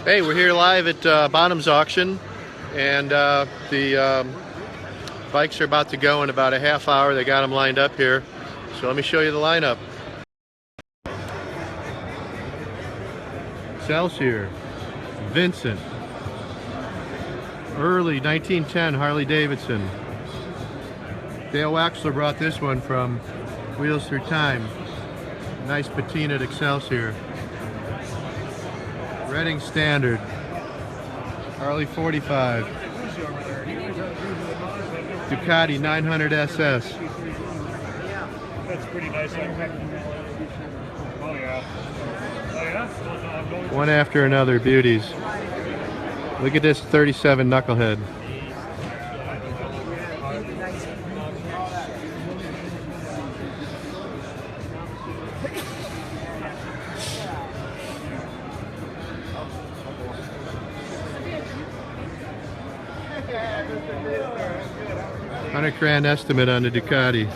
Hey, we're here live at Bonham's auction, and the bikes are about to go in about a half hour. They got them lined up here, so let me show you the lineup. Excelsior, Vincent, early 1910 Harley-Davidson. Dale Waxler brought this one from Wheels Through Time. Nice patinaed Excelsior. Reading Standard, Harley 45, Ducati 900 SS. That's pretty nice. Oh yeah. Oh yeah? One after another, Beauties. Look at this 37 Knucklehead. $100,000 estimate on the Ducati.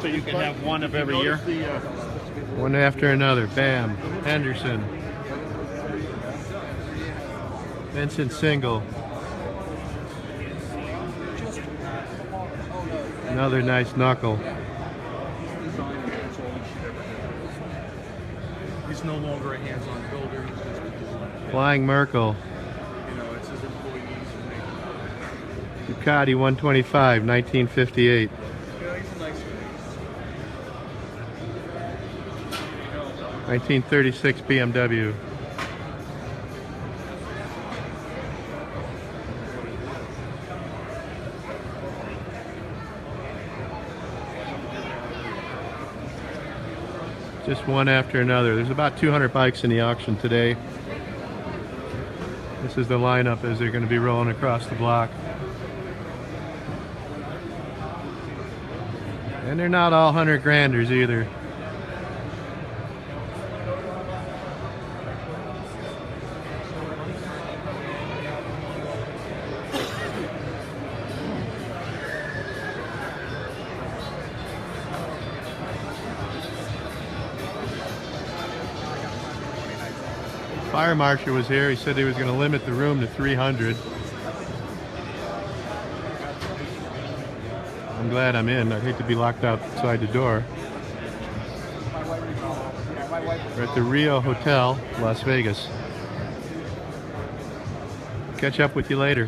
So you can have one of every year? One after another. Bam. Henderson. Vincent single. Another nice knuckle. He's no longer a hands-on builder. Flying Merkel. You know, it's his employees who make Ducati 125, 1958. Yeah, he's a nice guy. 1936 BMW. Just one after another. There's about 200 bikes in the auction today. This is the lineup as they're going to be rolling across the block. And they're not all 100-granders either. Fire marshal was here. He said he was going to limit the room to 300. I'm glad I'm in. I'd hate to be locked outside the door. We're at the Rio Hotel, Las Vegas. Catch up with you later.